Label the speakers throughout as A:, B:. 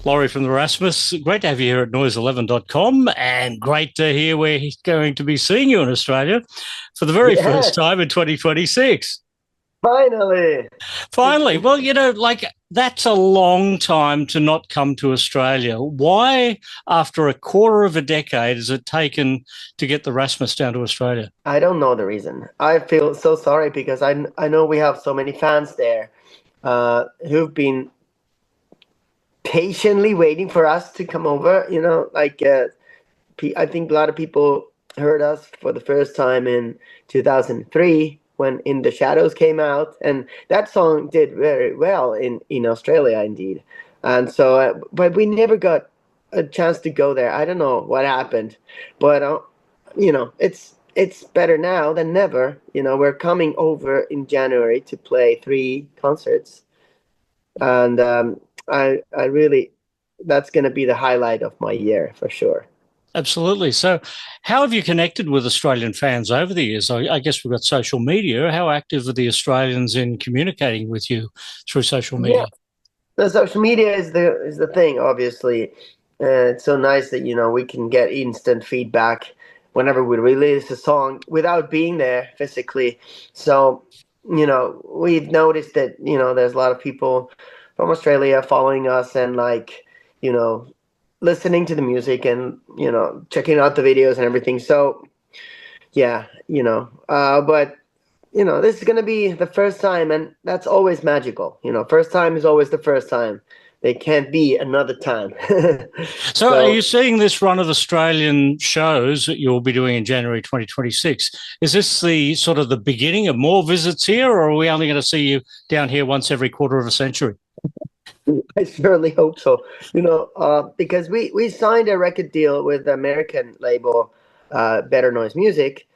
A: Lauri from the Rasmus. Great to have you here at noise11.com and great to hear we're going to be seeing you in Australia for the very first
B: Yes,
A: time in 2026.
B: finally.
A: Finally, well, like that's a long time to not come to Australia. Why, after a quarter of a decade, has it taken to get the Rasmus down to Australia?
B: I don't know the reason. I feel so sorry because I know we have so many fans there who've been patiently waiting for us to come over. I think a lot of people heard us for the first time in 2003 when In the Shadows came out, and that song did very well in Australia, indeed. And so, but we never got a chance to go there. I don't know what happened, but it's better now than never. We're coming over in January to play three concerts, and I really that's going to be the highlight of my year for sure.
A: Absolutely. So, how have you connected with Australian fans over the years? I guess we've got social media. How active are the Australians in communicating with you through social
B: Yeah,
A: media?
B: the social media is the thing. Obviously, it's so nice that we can get instant feedback whenever we release a song without being there physically. So, we've noticed that there's a lot of people from Australia following us and like you know listening to the music and checking out the videos and everything. So yeah, but this is gonna be the first time, and that's always magical. First time is always the first time. There can't be another time.
A: So, are you
B: So
A: seeing this run of Australian shows that you'll be doing in January 2026? Is this the sort of the beginning of more visits here, or are we only going to see you down here once every quarter of a century?
B: I surely hope so. Because we signed a record deal with the American label, Better Noise Music,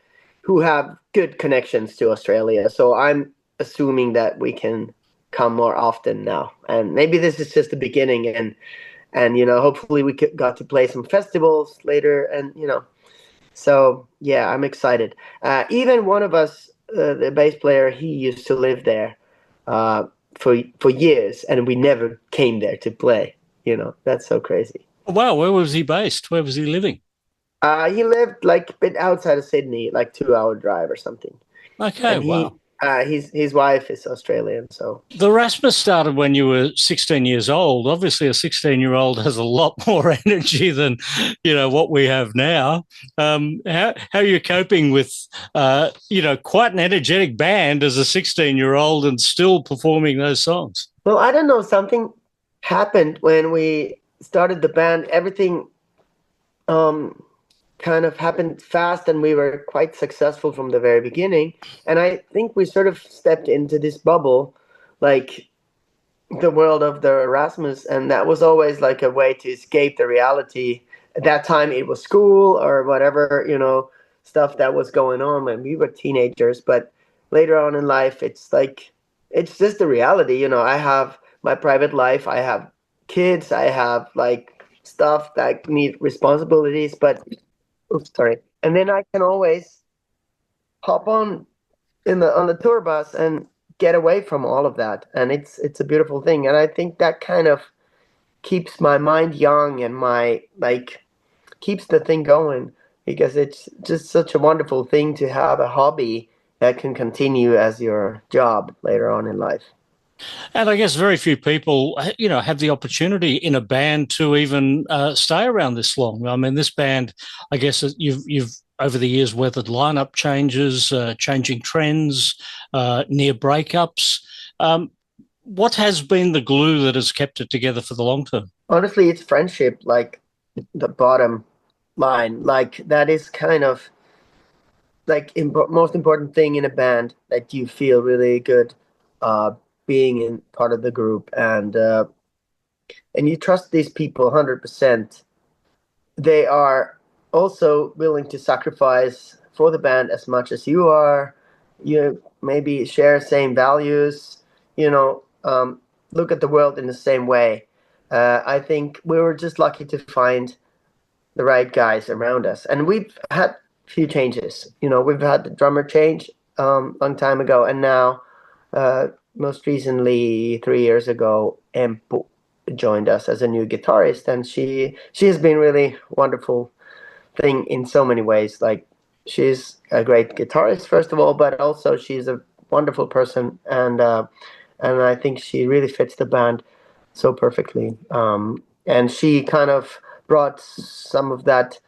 B: who have good connections to Australia. So I'm assuming that we can come more often now, and maybe this is just the beginning, and hopefully got to play some festivals later, and so yeah, I'm excited. Even one of us, the bass player, he used to live there uh, for years, and we never came there to play. That's so crazy.
A: Wow, where was he based? Where was he living?
B: He lived like a bit outside of Sydney, like 2 hour drive or something.
A: Okay,
B: And
A: wow.
B: his wife is Australian, so
A: The Rasmus started when you were 16 years old. Obviously, a 16-year-old has a lot more energy than what we have now. How are you coping with quite an energetic band as a 16-year-old and still performing those songs?
B: well, I don't know. Something happened when we started the band. Everything um, kind of happened fast, and we were quite successful from the very beginning. And I think we sort of stepped into this bubble, like the world of the Erasmus, and that was always like a way to escape the reality. At that time, it was school or whatever, stuff that was going on when we were teenagers. But later on in life, it's like it's just the reality. I have my private life, I have kids, I have like stuff that need responsibilities, but oops, sorry. And then I can always hop on the tour bus and get away from all of that, and it's a beautiful thing. And I think that kind of keeps my mind young and my like keeps the thing going because it's just such a wonderful thing to have a hobby that can continue as your job later on in life.
A: And I guess very few people, have the opportunity in a band to even stay around this long. I mean, this band, I guess you've over the years weathered lineup changes, changing trends, near breakups. Um, what has been the glue that has kept it together for the long term?
B: Honestly, it's friendship, like the bottom line. Like that is kind of like most important thing in a band, that you feel really good uh being in part of the group, and you trust these people 100%. They are also willing to sacrifice for the band as much as you are. You maybe share same values, you know look at the world in the same way. I think we were just lucky to find the right guys around us. And we've had a few changes. We've had the drummer change long time ago, and now most recently 3 years ago, Empu. joined us as a new guitarist, and she has been really wonderful thing in so many ways. Like, she's a great guitarist, first of all, but also she's a wonderful person, and I think she really fits the band so perfectly. And she kind of brought some of that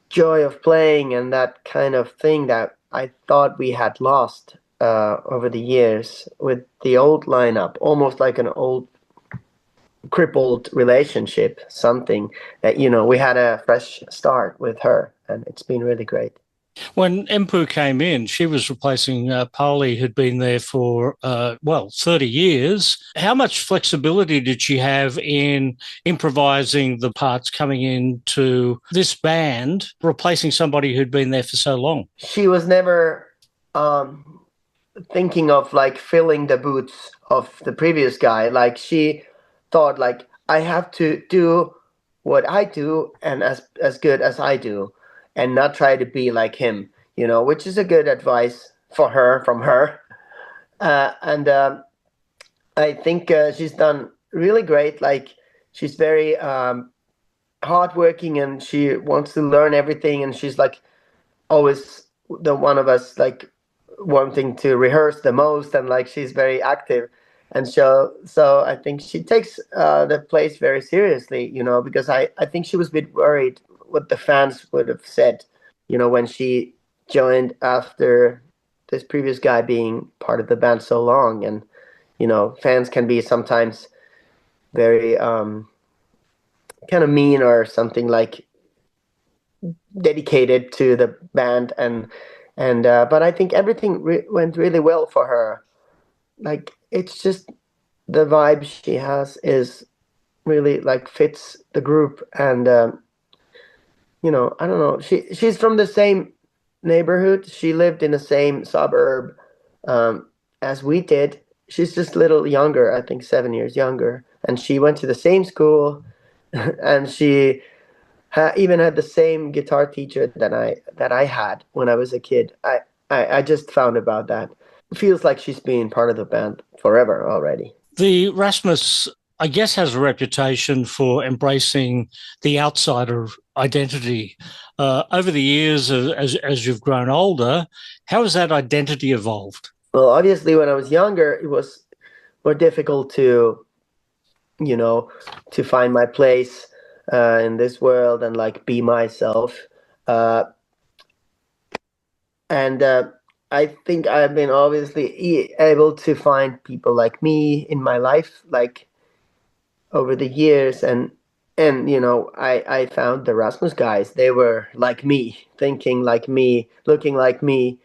B: joy of playing and that kind of thing that I thought we had lost over the years with the old lineup, almost like an old crippled relationship, something that, we had a fresh start with her, and it's been really great.
A: When Empu came in, she was replacing Paul, who'd been there for, 30 years. How much flexibility did she have in improvising the parts coming into this band, replacing somebody who'd been there for so long?
B: She was never thinking of like filling the boots of the previous guy. Like, she thought like, I have to do what I do and as good as I do, and not try to be like him, which is a good advice for her from her. And I think she's done really great. Like, she's very hardworking, and she wants to learn everything, and she's like always the one of us like wanting to rehearse the most, and like she's very active, and so I think she takes the place very seriously, because I think she was a bit worried what the fans would have said, when she joined after this previous guy being part of the band so long. And fans can be sometimes very kind of mean or something, like dedicated to the band, and but I think everything went really well for her. Like, it's just the vibe she has is really like fits the group, and I don't know, she's from the same neighborhood. She lived in the same suburb as we did. She's just a little younger, I think 7 years younger, and she went to the same school and she even had the same guitar teacher that I had when I was a kid. I just found about that. It feels like she's been part of the band forever already.
A: The Rasmus, I guess, has a reputation for embracing the outsider identity. Over the years, as you've grown older, how has that identity evolved?
B: Well, obviously, when I was younger, it was more difficult to, to find my place in this world and like be myself. Uh, and I think I've been obviously able to find people like me in my life, like over the years, and I found the Rasmus guys. They were like me, thinking like me, looking like me,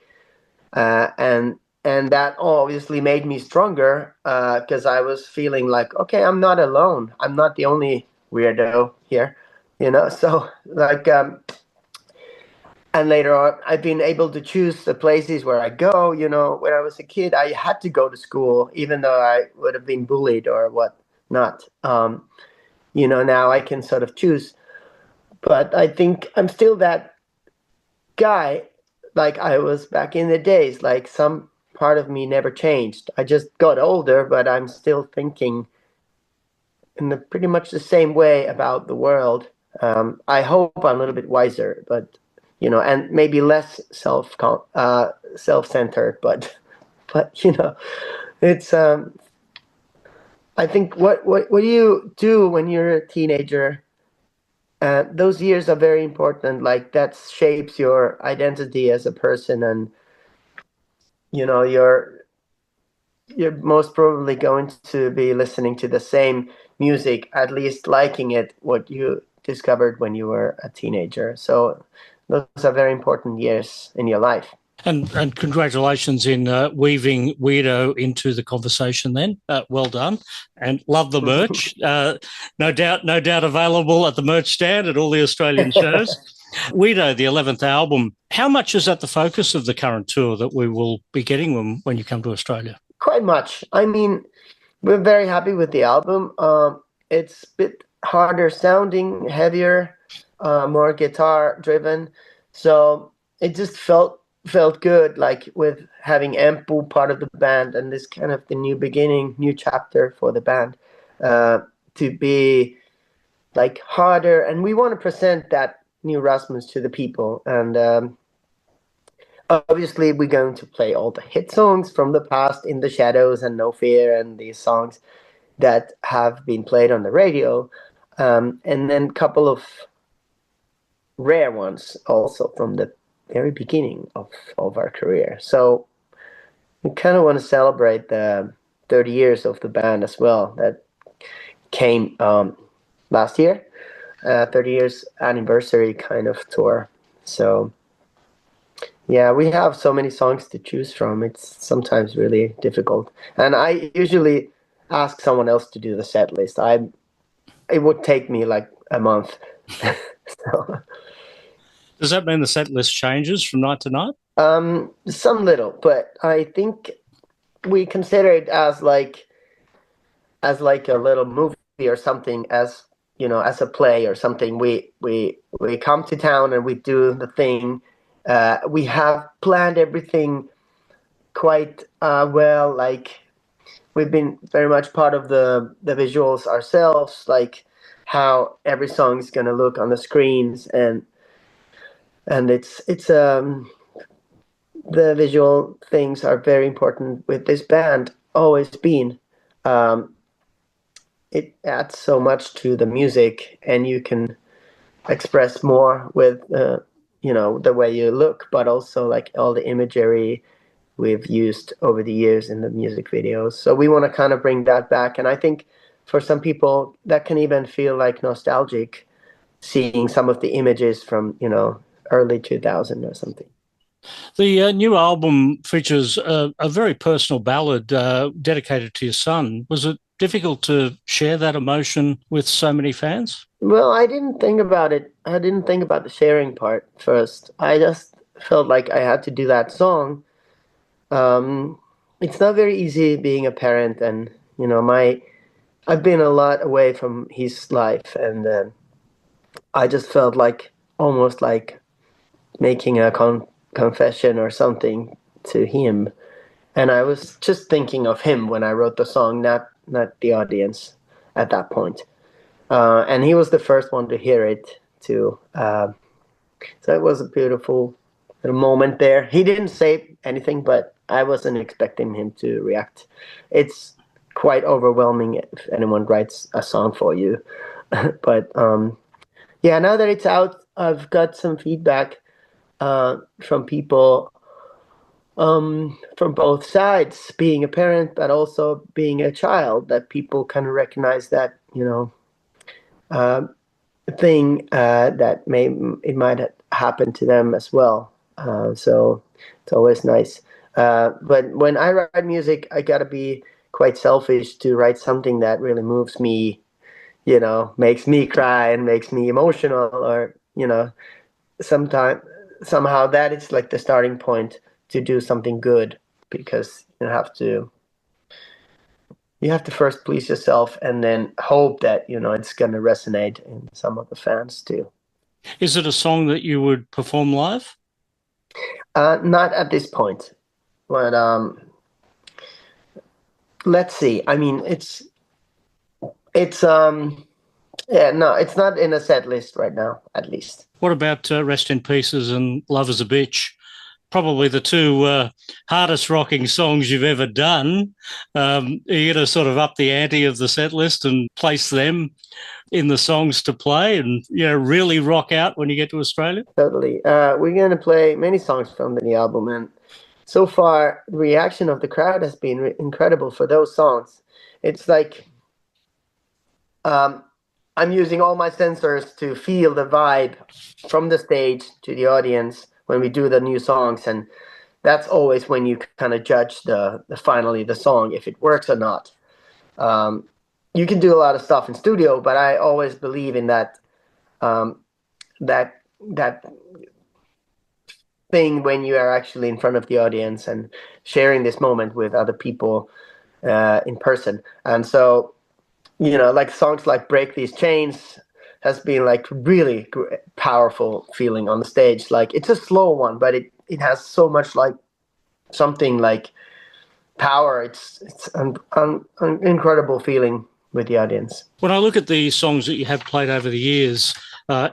B: and that obviously made me stronger because I was feeling like, okay, I'm not alone. I'm not the only weirdo here, So like, and later on, I've been able to choose the places where I go. When I was a kid, I had to go to school, even though I would have been bullied or what not. Now I can sort of choose, but I think I'm still that guy like I was back in the days. Like, some part of me never changed. I just got older, but I'm still thinking in pretty much the same way about the world. I hope I'm a little bit wiser, but and maybe less self-centered, but it's I think what do you do when you're a teenager? Those years are very important. Like, that shapes your identity as a person, and you're most probably going to be listening to the same music, at least liking it, what you discovered when you were a teenager. So those are very important years in your life.
A: And congratulations in weaving weirdo into the conversation. Then, well done, and love the merch. No doubt available at the merch stand at all the Australian shows. Weirdo, the 11th album. How much is that the focus of the current tour that we will be getting when you come to Australia?
B: Quite much. I mean, we're very happy with the album. It's a bit harder sounding, heavier, more guitar driven. So it just felt good, like with having Empu part of the band, and this kind of the new beginning, new chapter for the band. to be like harder, and we want to present that new Rasmus to the people. And obviously we're going to play all the hit songs from the past, In the Shadows and No Fear, and these songs that have been played on the radio, and then a couple of rare ones also from the very beginning of our career. So we kind of want to celebrate the 30 years of the band as well that came last year, 30 years anniversary kind of tour. So yeah, we have so many songs to choose from. It's sometimes really difficult, and I usually ask someone else to do the set list. It would take me like a month. So,
A: Does that mean the set list changes from night to night?
B: some little, but I think we consider it as like a little movie or something, as you know, as a play or something. We come to town and we do the thing. We have planned everything quite well. Like we've been very much part of the visuals ourselves, like how every song is gonna look on the screens, and it's the visual things are very important with this band, always been. It adds so much to the music, and you can express more with the way you look, but also like all the imagery we've used over the years in the music videos. So we want to kind of bring that back, and I think for some people that can even feel like nostalgic, seeing some of the images from early 2000 or something.
A: The new album features a very personal ballad dedicated to your son. Was it difficult to share that emotion with so many fans?
B: Well, I didn't think about it. I didn't think about the sharing part first. I just felt like I had to do that song. It's not very easy being a parent, and I've been a lot away from his life, and I just felt like almost like making a confession or something to him. And I was just thinking of him when I wrote the song, not the audience at that point. And he was the first one to hear it too. So it was a beautiful little moment there. He didn't say anything, but I wasn't expecting him to react. It's quite overwhelming if anyone writes a song for you. But yeah, now that it's out, I've got some feedback from people from both sides, being a parent but also being a child, that people kind of recognize that thing that it might happen to them as well. So it's always nice. But when I write music, I gotta be quite selfish to write something that really moves me, makes me cry and makes me emotional, or somehow that is like the starting point to do something good, because you have to first please yourself and then hope that it's going to resonate in some of the fans too.
A: Is it a song that you would perform live?
B: Not at this point, but let's see. I mean, it's yeah, no, it's not in a set list right now, at least.
A: What about Rest in Pieces and Love is a Bitch? Probably the two hardest rocking songs you've ever done. Are you going to sort of up the ante of the set list and place them in the songs to play and really rock out when you get to Australia?
B: Totally. We're going to play many songs from the album, and so far the reaction of the crowd has been incredible for those songs. It's like I'm using all my sensors to feel the vibe from the stage to the audience when we do the new songs, and that's always when you kind of judge finally the song, if it works or not. You can do a lot of stuff in studio, but I always believe in that that thing when you are actually in front of the audience and sharing this moment with other people in person. And so like songs like Break These Chains has been like really powerful feeling on the stage. Like it's a slow one, but it has so much like something like power. It's an incredible feeling with the audience.
A: When I look at the songs that you have played over the years,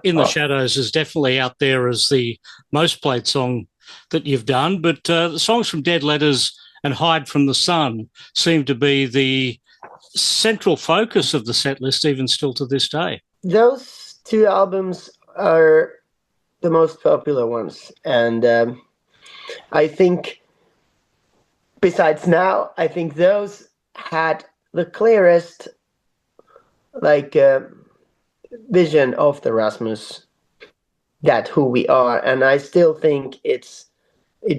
A: In the Shadows is definitely out there as the most played song that you've done, but the songs from Dead Letters and Hide from the Sun seem to be the central focus of the set list, even still to this day.
B: Those two albums are the most popular ones, and I think, besides Now, I think those had the clearest vision of the Rasmus, that who we are, and I still think it's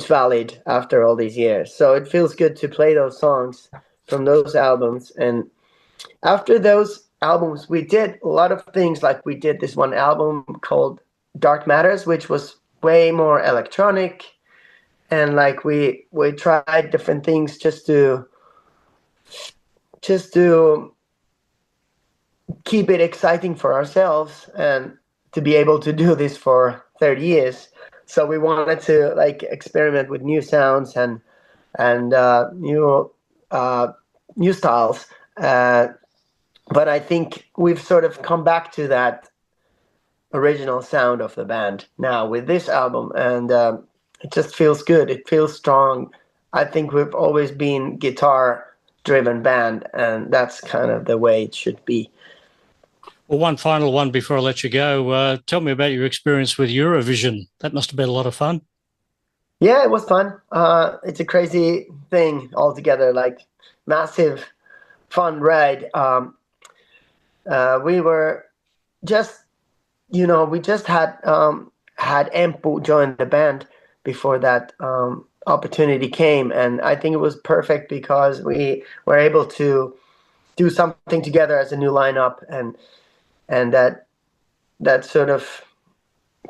B: valid after all these years. So it feels good to play those songs from those albums. And after those albums, we did a lot of things. Like we did this one album called Dark Matters, which was way more electronic, and like we tried different things just to keep it exciting for ourselves and to be able to do this for 30 years. So we wanted to like experiment with new sounds and new styles. But I think we've sort of come back to that original sound of the band now with this album, and it just feels good. It feels strong. I think we've always been guitar-driven band, and that's kind of the way it should be.
A: Well, one final one before I let you go. Tell me about your experience with Eurovision. That must have been a lot of fun.
B: Yeah, it was fun. It's a crazy thing altogether, like massive fun ride. We were just, we just had Empu join the band before that opportunity came, and I think it was perfect because we were able to do something together as a new lineup, and that sort of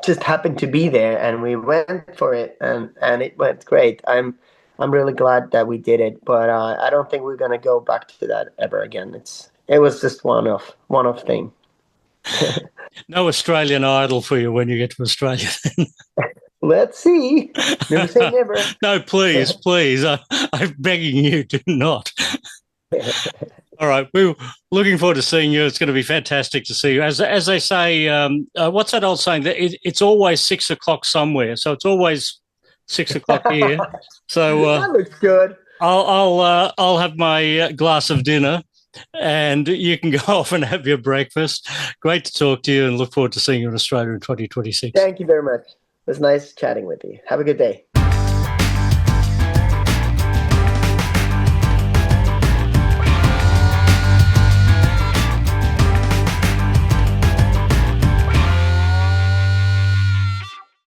B: just happened to be there, and we went for it, and it went great. I'm really glad that we did it, but I don't think we're gonna go back to that ever again. It was just one off thing.
A: No Australian Idol for you when you get to Australia.
B: Let's see. Never say never.
A: No, please. I'm begging you, do not. All right, we're looking forward to seeing you. It's going to be fantastic to see you. As they say, what's that old saying? That it's always 6 o'clock somewhere, so it's always 6 o'clock here. So
B: that looks good.
A: I'll have my glass of dinner, and you can go off and have your breakfast. Great to talk to you, and look forward to seeing you in Australia in 2026.
B: Thank you very much. It was nice chatting with you. Have a good day.